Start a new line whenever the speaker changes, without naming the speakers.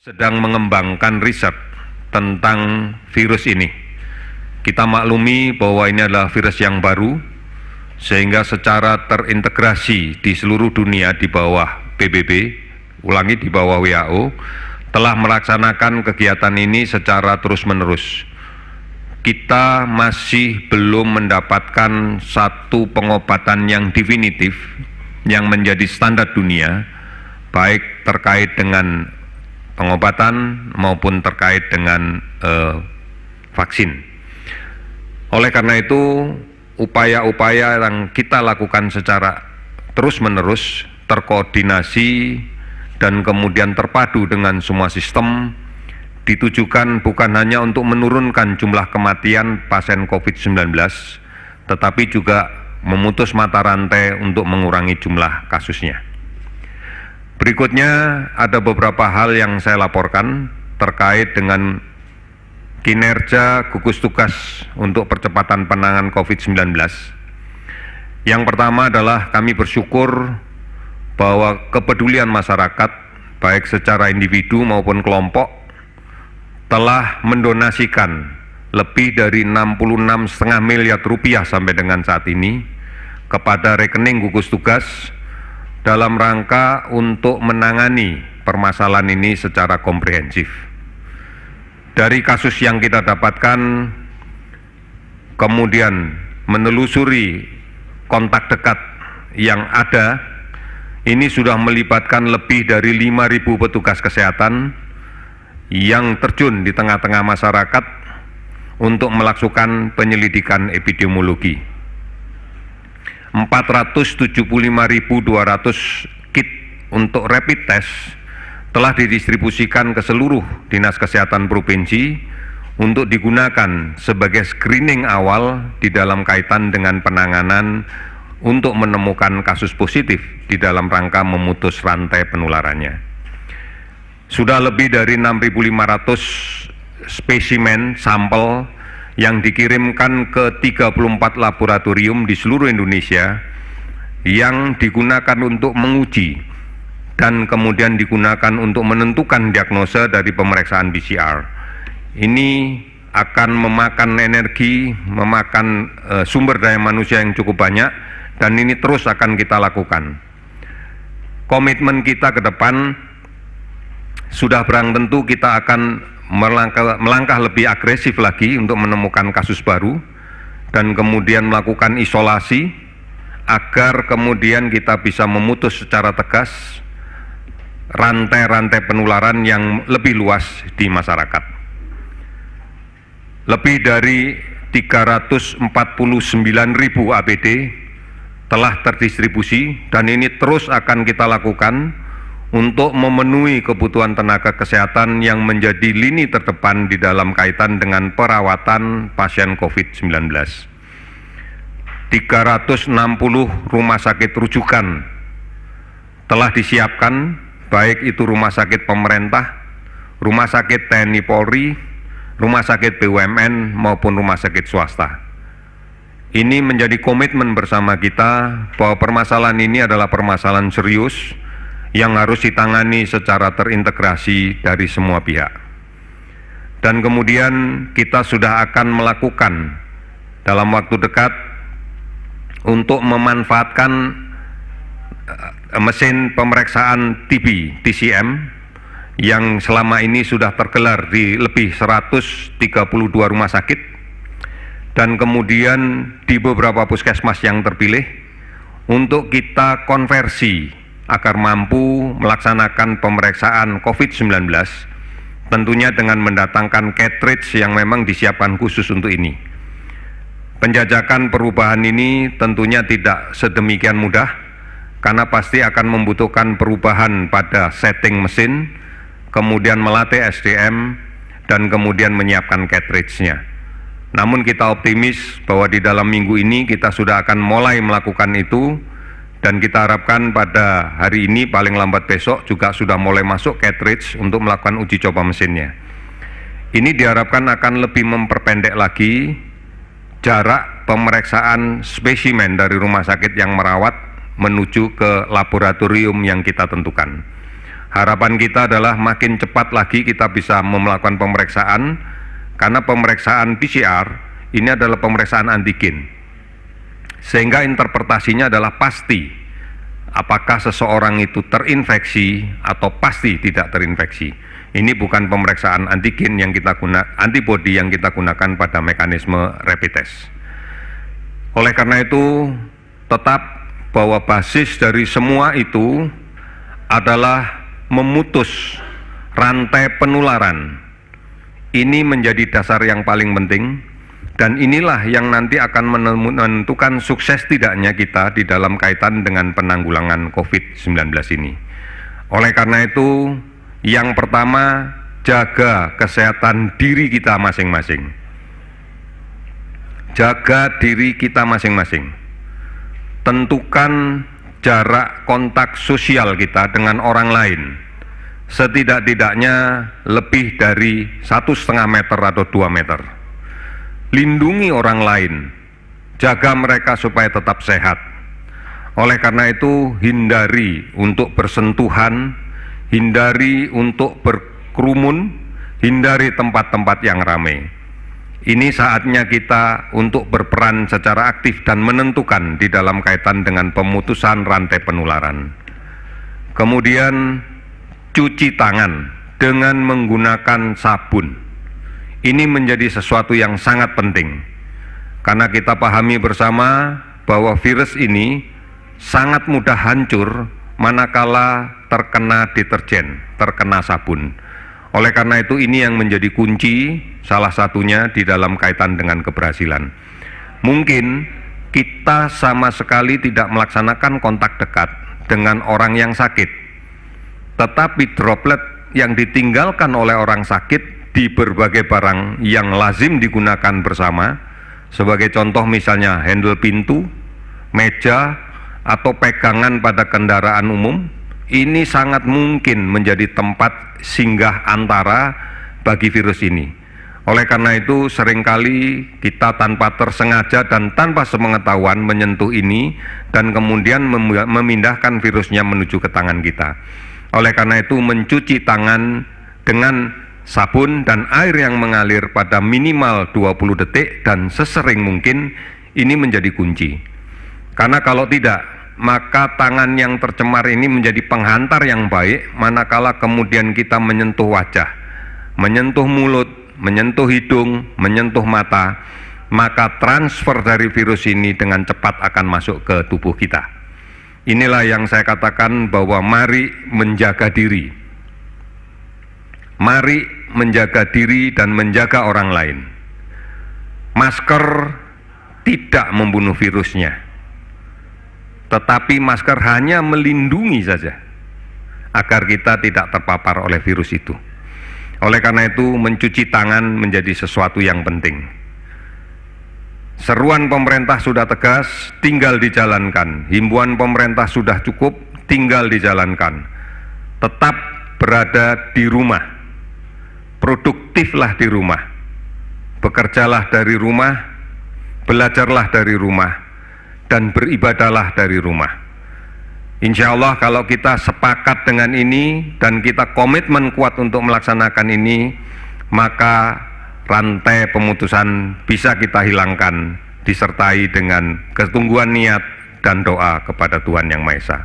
sedang mengembangkan riset tentang virus ini. Kita maklumi bahwa ini adalah virus yang baru, sehingga secara terintegrasi di seluruh dunia di bawah PBB, di bawah WHO, telah melaksanakan kegiatan ini secara terus-menerus. Kita masih belum mendapatkan satu pengobatan yang definitif, yang menjadi standar dunia, baik terkait dengan pengobatan maupun terkait dengan vaksin. Oleh karena itu, upaya-upaya yang kita lakukan secara terus-menerus, terkoordinasi, dan kemudian terpadu dengan semua sistem, ditujukan bukan hanya untuk menurunkan jumlah kematian pasien COVID-19, tetapi juga memutus mata rantai untuk mengurangi jumlah kasusnya. Berikutnya ada beberapa hal yang saya laporkan terkait dengan kinerja gugus tugas untuk percepatan penanganan COVID-19. Yang pertama adalah kami bersyukur bahwa kepedulian masyarakat, baik secara individu maupun kelompok, telah mendonasikan lebih dari 66,5 miliar rupiah sampai dengan saat ini kepada rekening gugus tugas dalam rangka untuk menangani permasalahan ini secara komprehensif. Dari kasus yang kita dapatkan, kemudian menelusuri kontak dekat yang ada, ini sudah melibatkan lebih dari 5.000 petugas kesehatan yang terjun di tengah-tengah masyarakat untuk melakukan penyelidikan epidemiologi. 475.200 kit untuk rapid test telah didistribusikan ke seluruh dinas kesehatan provinsi untuk digunakan sebagai screening awal di dalam kaitan dengan penanganan untuk menemukan kasus positif di dalam rangka memutus rantai penularannya. Sudah lebih dari 6.500 spesimen sampel yang dikirimkan ke 34 laboratorium di seluruh Indonesia yang digunakan untuk menguji dan kemudian digunakan untuk menentukan diagnosa dari pemeriksaan PCR. Ini akan memakan energi, memakan sumber daya manusia yang cukup banyak, dan ini terus akan kita lakukan. Komitmen kita ke depan sudah barang tentu kita akan melangkah lebih agresif lagi untuk menemukan kasus baru dan kemudian melakukan isolasi agar kemudian kita bisa memutus secara tegas rantai-rantai penularan yang lebih luas di masyarakat. Lebih dari 349.000 APD telah terdistribusi dan ini terus akan kita lakukan untuk memenuhi kebutuhan tenaga kesehatan yang menjadi lini terdepan di dalam kaitan dengan perawatan pasien COVID-19. 360 rumah sakit rujukan telah disiapkan, baik itu rumah sakit pemerintah, rumah sakit TNI Polri, rumah sakit BUMN maupun rumah sakit swasta. Ini menjadi komitmen bersama kita bahwa permasalahan ini adalah permasalahan serius yang harus ditangani secara terintegrasi dari semua pihak. Dan kemudian kita sudah akan melakukan dalam waktu dekat untuk memanfaatkan mesin pemeriksaan TB, TCM, yang selama ini sudah tergelar di lebih 132 rumah sakit, dan kemudian di beberapa puskesmas yang terpilih, untuk kita konversi agar mampu melaksanakan pemeriksaan COVID-19, tentunya dengan mendatangkan cartridge yang memang disiapkan khusus untuk ini. Penjajakan perubahan ini tentunya tidak sedemikian mudah, karena pasti akan membutuhkan perubahan pada setting mesin, kemudian melatih SDM, dan kemudian menyiapkan cartridge-nya. Namun kita optimis bahwa di dalam minggu ini kita sudah akan mulai melakukan itu, dan kita harapkan pada hari ini paling lambat besok juga sudah mulai masuk cartridge untuk melakukan uji coba mesinnya. Ini diharapkan akan lebih memperpendek lagi jarak pemeriksaan spesimen dari rumah sakit yang merawat menuju ke laboratorium yang kita tentukan. Harapan kita adalah makin cepat lagi kita bisa melakukan pemeriksaan, karena pemeriksaan PCR ini adalah pemeriksaan antigen, sehingga interpretasinya adalah pasti apakah seseorang itu terinfeksi atau pasti tidak terinfeksi. Ini bukan pemeriksaan antigen yang kita antibody yang kita gunakan pada mekanisme rapid test. Oleh karena itu, tetap bahwa basis dari semua itu adalah memutus rantai penularan. Ini menjadi dasar yang paling penting, dan inilah yang nanti akan menentukan sukses tidaknya kita di dalam kaitan dengan penanggulangan COVID-19 ini. Oleh karena itu, yang pertama, jaga kesehatan diri kita masing-masing. Jaga diri kita masing-masing. Tentukan jarak kontak sosial kita dengan orang lain setidak-tidaknya lebih dari 1,5 meter atau 2 meter. Lindungi orang lain, jaga mereka supaya tetap sehat. Oleh karena itu, hindari untuk bersentuhan, hindari untuk berkerumun, hindari tempat-tempat yang ramai. Ini saatnya kita untuk berperan secara aktif dan menentukan di dalam kaitan dengan pemutusan rantai penularan. Kemudian, cuci tangan dengan menggunakan sabun. Ini menjadi sesuatu yang sangat penting, karena kita pahami bersama bahwa virus ini sangat mudah hancur manakala terkena deterjen, terkena sabun. Oleh karena itu, ini yang menjadi kunci salah satunya di dalam kaitan dengan keberhasilan. Mungkin kita sama sekali tidak melaksanakan kontak dekat dengan orang yang sakit, tetapi droplet yang ditinggalkan oleh orang sakit di berbagai barang yang lazim digunakan bersama, sebagai contoh misalnya handle pintu, meja, atau pegangan pada kendaraan umum, ini sangat mungkin menjadi tempat singgah antara bagi virus ini. Oleh karena itu, seringkali kita tanpa tersengaja dan tanpa sepengetahuan menyentuh ini dan kemudian memindahkan virusnya menuju ke tangan kita. Oleh karena itu, mencuci tangan dengan sabun dan air yang mengalir pada minimal 20 detik dan sesering mungkin ini menjadi kunci. Karena kalau tidak, maka tangan yang tercemar ini menjadi penghantar yang baik manakala kemudian kita menyentuh wajah, menyentuh mulut, menyentuh hidung, menyentuh mata, maka transfer dari virus ini dengan cepat akan masuk ke tubuh kita. Inilah yang saya katakan bahwa mari menjaga diri. Mari menjaga diri dan menjaga orang lain. Masker tidak membunuh virusnya, tetapi masker hanya melindungi saja agar kita tidak terpapar oleh virus itu. Oleh karena itu, mencuci tangan menjadi sesuatu yang penting. Seruan pemerintah sudah tegas, tinggal dijalankan. Himbauan pemerintah sudah cukup, tinggal dijalankan. Tetap berada di rumah, produktiflah di rumah, bekerjalah dari rumah, belajarlah dari rumah, dan beribadahlah dari rumah. Insya Allah kalau kita sepakat dengan ini dan kita komitmen kuat untuk melaksanakan ini, maka rantai pemutusan bisa kita hilangkan disertai dengan ketungguan niat dan doa kepada Tuhan Yang Maha Esa.